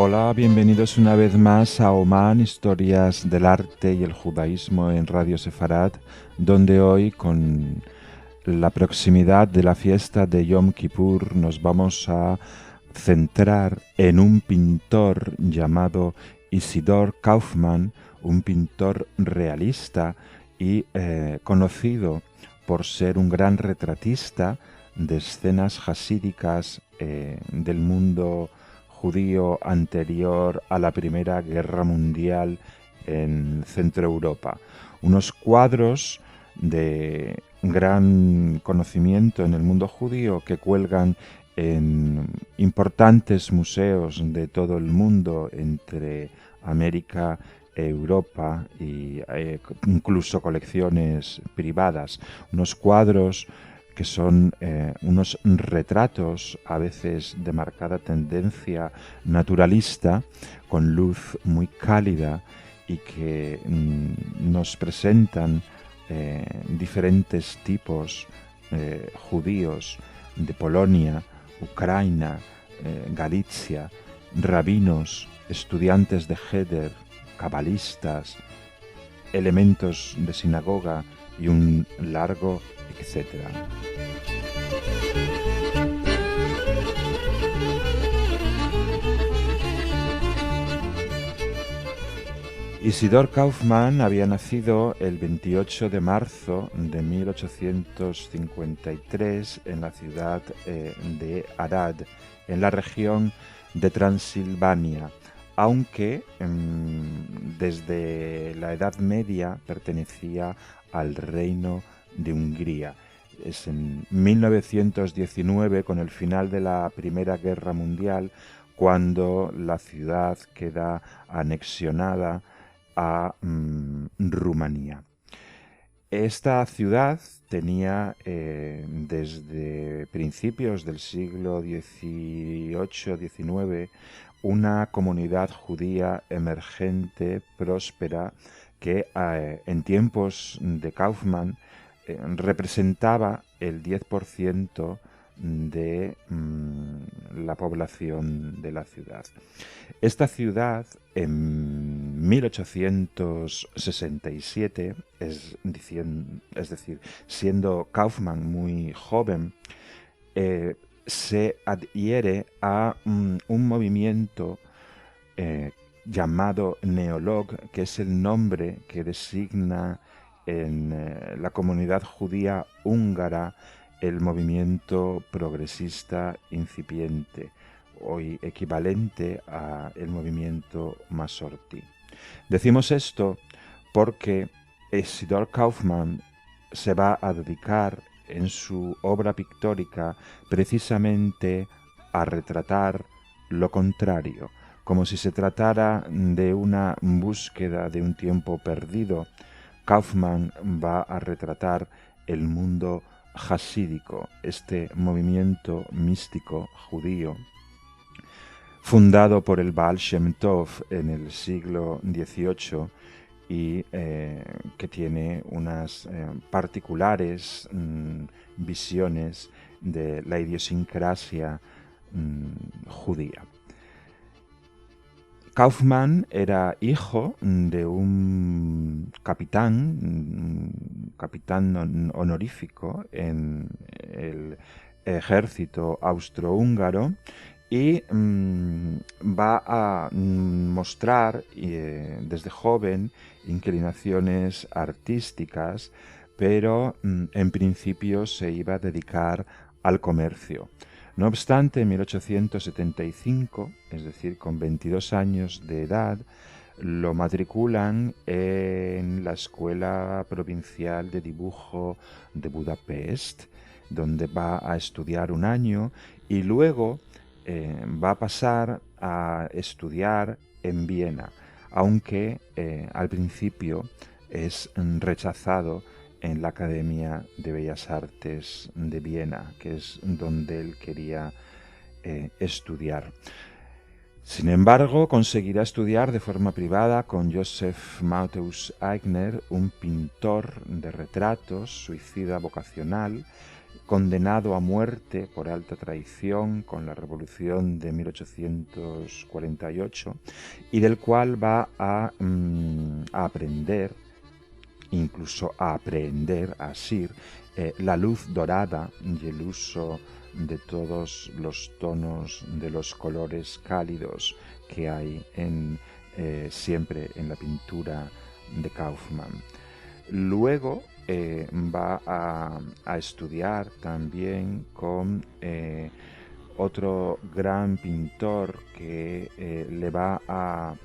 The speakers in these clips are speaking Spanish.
Hola, bienvenidos una vez más a Oman, historias del arte y el judaísmo en Radio Sefarad, donde hoy, con la proximidad de la fiesta de Yom Kippur, nos vamos a centrar en un pintor llamado Isidor Kaufmann, un pintor realista y conocido por ser un gran retratista de escenas hasídicas del mundo judío anterior a la Primera Guerra Mundial en Centro Europa. Unos cuadros de gran conocimiento en el mundo judío que cuelgan en importantes museos de todo el mundo, entre América, Europa y incluso colecciones privadas. Unos cuadros que son unos retratos a veces de marcada tendencia naturalista, con luz muy cálida y que nos presentan diferentes tipos judíos de Polonia, Ucrania, Galicia, rabinos, estudiantes de Heder, cabalistas, elementos de sinagoga y un largo etcétera. Isidor Kaufmann había nacido el 28 de marzo de 1853 en la ciudad de Arad, en la región de Transilvania, aunque desde la Edad Media pertenecía al reino de Hungría. Es en 1919, con el final de la Primera Guerra Mundial, cuando la ciudad queda anexionada a Rumanía. Esta ciudad tenía desde principios del siglo XVIII-XIX una comunidad judía emergente, próspera, que en tiempos de Kaufmann representaba el 10% de la población de la ciudad. Esta ciudad en 1867, es decir, siendo Kaufmann muy joven, se adhiere a un movimiento llamado Neolog, que es el nombre que designa en la comunidad judía húngara el movimiento progresista incipiente, hoy equivalente al movimiento Masorti. Decimos esto porque Isidor Kaufmann se va a dedicar en su obra pictórica precisamente a retratar lo contrario, como si se tratara de una búsqueda de un tiempo perdido. Kaufmann va a retratar el mundo hasídico, este movimiento místico judío, fundado por el Baal Shem Tov en el siglo XVIII y que tiene unas particulares visiones de la idiosincrasia judía. Kaufmann era hijo de un capitán honorífico en el ejército austrohúngaro y va a mostrar desde joven inclinaciones artísticas, pero en principio se iba a dedicar al comercio. No obstante, en 1875, es decir, con 22 años de edad, lo matriculan en la Escuela Provincial de Dibujo de Budapest, donde va a estudiar un año y luego va a pasar a estudiar en Viena, aunque al principio es rechazado en la Academia de Bellas Artes de Viena, que es donde él quería estudiar. Sin embargo, conseguirá estudiar de forma privada con Joseph Matthäus Aigner, un pintor de retratos, suicida vocacional, condenado a muerte por alta traición con la Revolución de 1848 y del cual va a aprender, incluso a aprender asir la luz dorada y el uso de todos los tonos de los colores cálidos que hay siempre en la pintura de Kaufmann. Luego va a estudiar también con otro gran pintor que le va a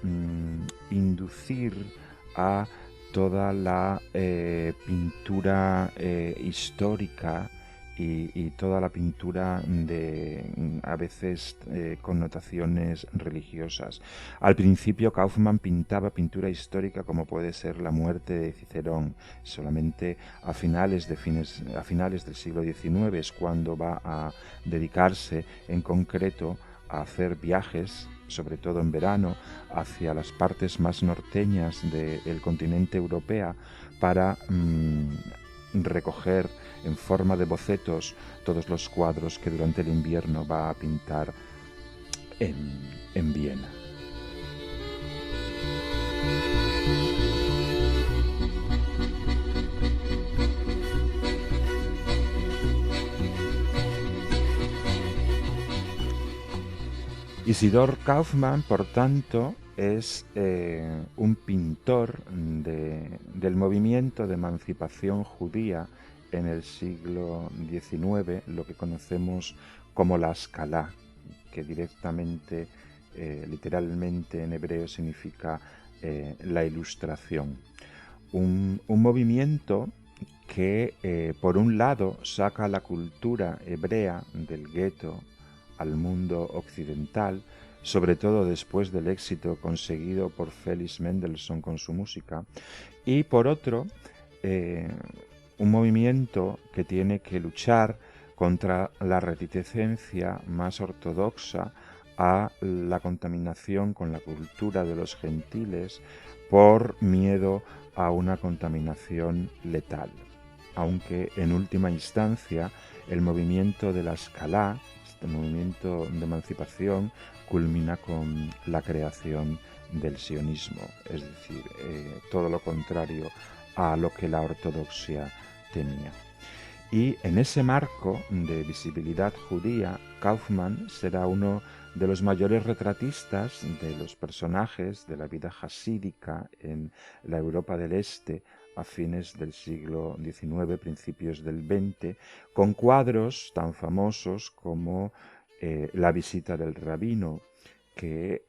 inducir a toda la pintura histórica y toda la pintura de a veces connotaciones religiosas. Al principio Kaufmann pintaba pintura histórica como puede ser la muerte de Cicerón. Solamente a finales del siglo XIX es cuando va a dedicarse en concreto a hacer viajes, sobre todo en verano, hacia las partes más norteñas del continente europeo para recoger en forma de bocetos todos los cuadros que durante el invierno va a pintar en Viena. Isidor Kaufmann, por tanto, es un pintor del movimiento de emancipación judía en el siglo XIX, lo que conocemos como la Escalá, que directamente, literalmente en hebreo significa la ilustración. Un movimiento que, por un lado, saca la cultura hebrea del gueto al mundo occidental, sobre todo después del éxito conseguido por Felix Mendelssohn con su música, y por otro, un movimiento que tiene que luchar contra la reticencia más ortodoxa a la contaminación con la cultura de los gentiles por miedo a una contaminación letal. Aunque en última instancia el movimiento de la Escalá, este movimiento de emancipación, culmina con la creación del sionismo, es decir, todo lo contrario a lo que la ortodoxia temía. Y en ese marco de visibilidad judía, Kaufmann será uno de los mayores retratistas de los personajes de la vida jasídica en la Europa del Este a fines del siglo XIX, principios del XX, con cuadros tan famosos como La visita del rabino, que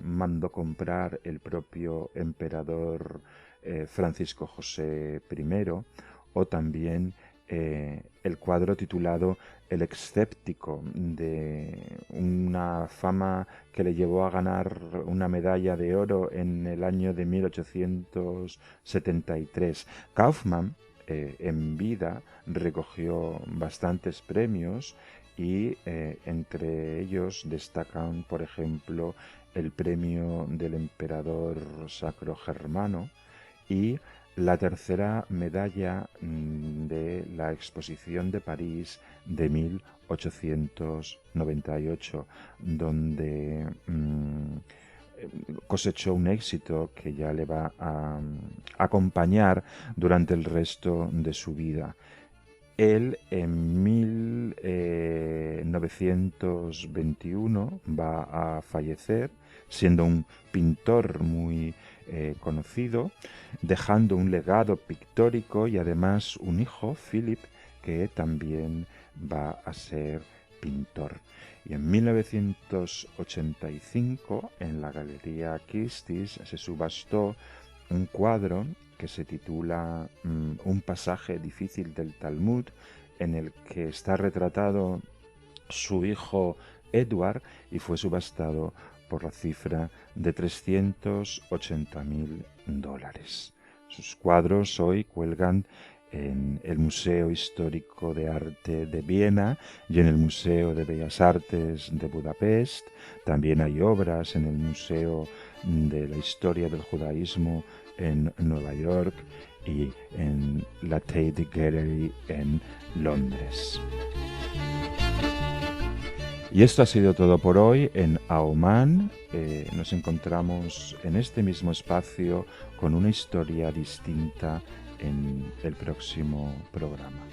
mandó comprar el propio emperador Francisco José I, o también el cuadro titulado El escéptico, de una fama que le llevó a ganar una medalla de oro en el año de 1873. Kaufmann, en vida, recogió bastantes premios y entre ellos destacan, por ejemplo, el premio del emperador Sacro Germano y la tercera medalla de la Exposición de París de 1898, donde cosechó un éxito que ya le va a acompañar durante el resto de su vida. Él en 1921 va a fallecer, siendo un pintor muy conocido, dejando un legado pictórico y además un hijo, Philip, que también va a ser pintor. Y en 1985, en la Galería Christie's, se subastó un cuadro que se titula Un pasaje difícil del Talmud, en el que está retratado su hijo Edward, y fue subastado por la cifra de $380.000. Sus cuadros hoy cuelgan en el Museo Histórico de Arte de Viena y en el Museo de Bellas Artes de Budapest. También hay obras en el Museo de la Historia del Judaísmo en Nueva York y en la Tate Gallery en Londres. Y esto ha sido todo por hoy en Aoman. Nos encontramos en este mismo espacio con una historia distinta en el próximo programa.